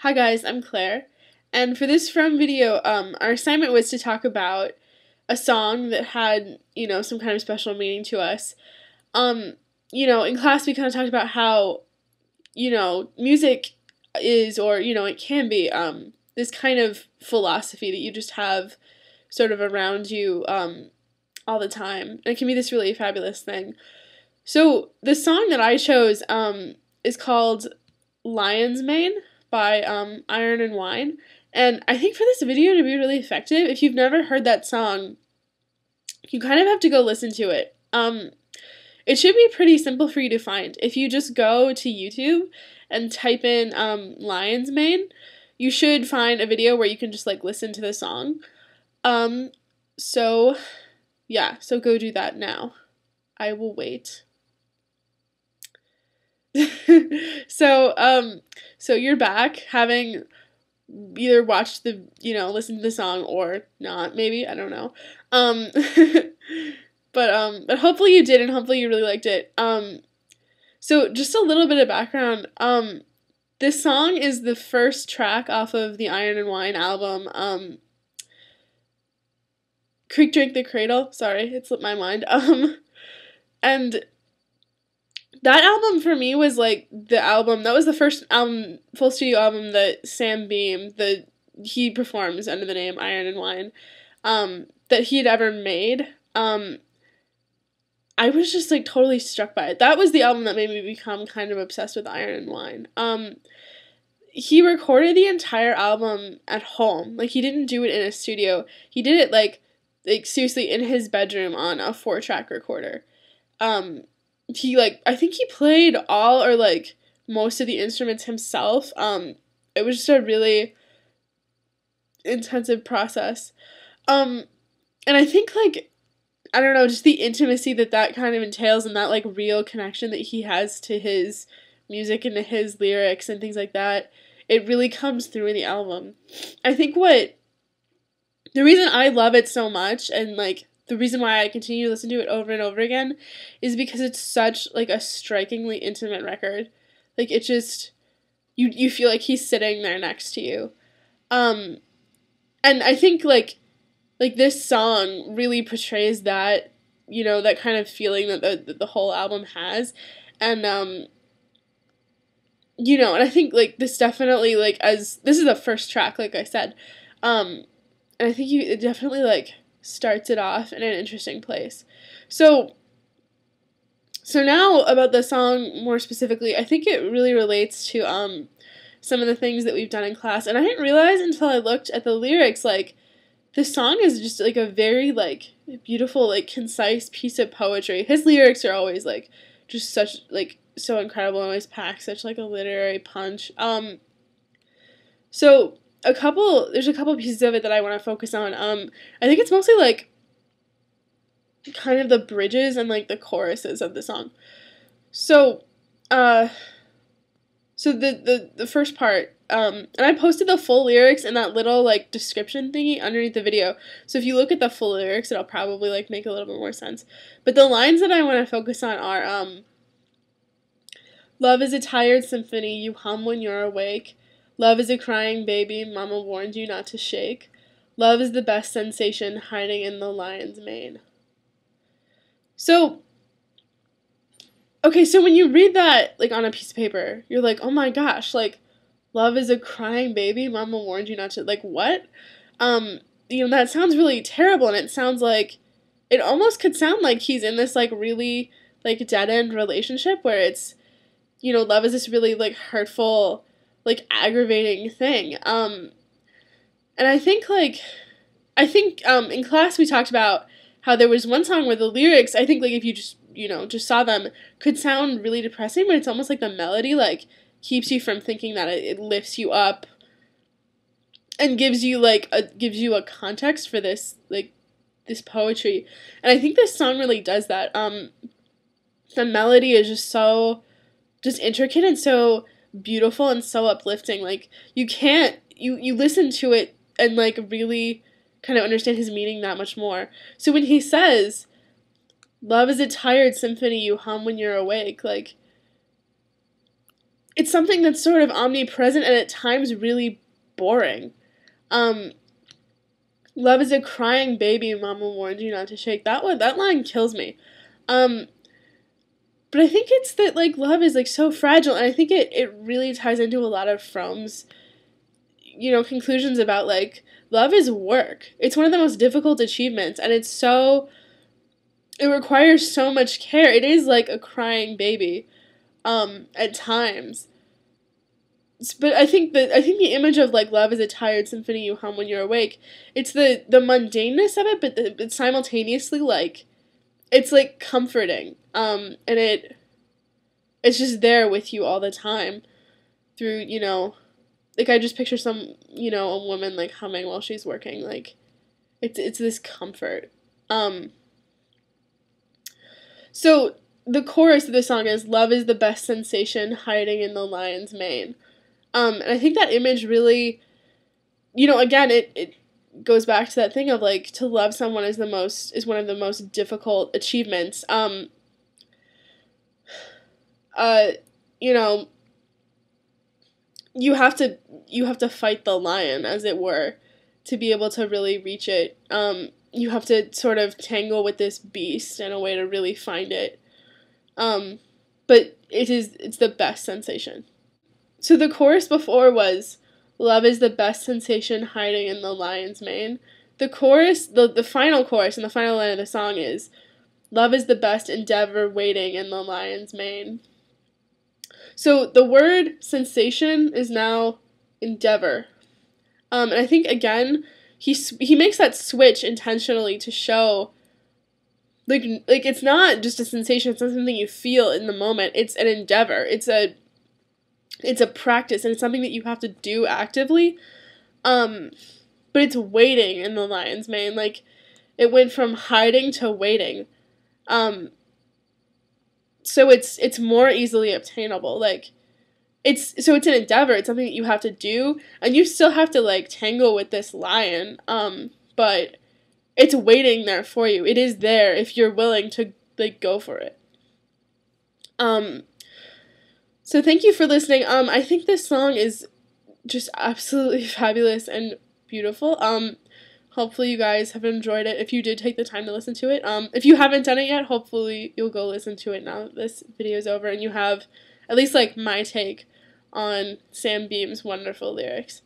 Hi guys, I'm Claire, and for this From video, our assignment was to talk about a song that had, some kind of special meaning to us. In class we kind of talked about how, music is, or, it can be, this kind of philosophy that you just have sort of around you, all the time. And it can be this really fabulous thing. So the song that I chose, is called Lion's Mane by Iron and Wine. And I think for this video to be really effective, if you've never heard that song, you kind of have to go listen to it. It should be pretty simple for you to find. If you just go to YouTube and type in Lion's Mane, you should find a video where you can just listen to the song. So go do that now. I will wait. So you're back, having either watched listened to the song or not, maybe, I don't know. But hopefully you did, and hopefully you really liked it. So just a little bit of background. This song is the first track off of the Iron and Wine album, Creek Drink the Cradle. Sorry, it slipped my mind. And that album for me was that was the first album, full studio album that Sam Beam, he performs under the name Iron and Wine, that he had ever made. I was just totally struck by it. That was the album that made me become kind of obsessed with Iron and Wine. He recorded the entire album at home. He didn't do it in a studio. He did it seriously in his bedroom on a 4-track recorder. I think he played all or most of the instruments himself. It was just a really intensive process. And I think I don't know, just the intimacy that kind of entails, and that real connection that he has to his music and to his lyrics and things like that, it really comes through in the album. I think the reason I love it so much, and the reason why I continue to listen to it over and over again, is because it's such a strikingly intimate record. It just, you feel like he's sitting there next to you. And I think this song really portrays that, that kind of feeling that the whole album has. And and I think this definitely as this is the first track, like I said, and I think it definitely starts it off in an interesting place. So now about the song more specifically, I think it really relates to some of the things that we've done in class, and I didn't realize until I looked at the lyrics, this song is just a very beautiful, concise piece of poetry. His lyrics are always just such so incredible, and always pack such a literary punch. So there's a couple pieces of it that I want to focus on. I think it's mostly kind of the bridges and the choruses of the song. So the first part, and I posted the full lyrics in that little description thingy underneath the video. So if you look at the full lyrics, it'll probably make a little bit more sense. But the lines that I want to focus on are love is a tired symphony you hum when you're awake. Love is a crying baby, mama warned you not to shake. Love is the best sensation hiding in the lion's mane. So, okay, so when you read that, on a piece of paper, you're oh my gosh, love is a crying baby, mama warned you not to, what? That sounds really terrible, and it sounds it almost could sound like he's in this, really, dead-end relationship where it's, love is this really, hurtful, aggravating thing. And I think, in class we talked about how there was one song where the lyrics, I think, if you just saw them, could sound really depressing, but it's almost the melody, keeps you from thinking that it lifts you up and gives you, a context for this, this poetry. And I think this song really does that. The melody is just so, intricate and so beautiful and so uplifting. You listen to it and really kind of understand his meaning that much more. So when he says, love is a tired symphony you hum when you're awake, it's something that's sort of omnipresent and at times really boring. Um, Love is a crying baby, mama warned you not to shake. That line kills me. Um, but I think it's that, like, love is, like, so fragile, and I think it really ties into a lot of Fromm's, conclusions about, like, love is work. It's one of the most difficult achievements, and it requires so much care. It is like a crying baby, at times. But I think the image of, like, love is a tired symphony you hum when you're awake. It's the mundaneness of it, but it's simultaneously, like, it's, like, comforting. And it's just there with you all the time through, like, I just picture a woman, like, humming while she's working. Like, it's this comfort. So the chorus of the song is, love is the best sensation hiding in the lion's mane. And I think that image really, again, it goes back to that thing of, like, to love someone is one of the most difficult achievements. You have to fight the lion, as it were, to be able to really reach it. You have to sort of tangle with this beast in a way to really find it. But it's the best sensation. So the chorus before was, love is the best sensation hiding in the lion's mane. The chorus, the final chorus and the final line of the song is, love is the best endeavor waiting in the lion's mane. So the word sensation is now endeavor. And I think, again, he makes that switch intentionally to show, like it's not just a sensation, it's not something you feel in the moment, it's an endeavor, it's a practice, and it's something that you have to do actively, but it's waiting in the lion's mane. Like, it went from hiding to waiting, so it's more easily obtainable. Like, it's an endeavor, it's something that you have to do, and you still have to, like, tangle with this lion, but it's waiting there for you. It is there if you're willing to, like, go for it. So thank you for listening. I think this song is just absolutely fabulous and beautiful. Hopefully you guys have enjoyed it if you did take the time to listen to it. If you haven't done it yet, hopefully you'll go listen to it now that this video is over and you have at least, like, my take on Sam Beam's wonderful lyrics.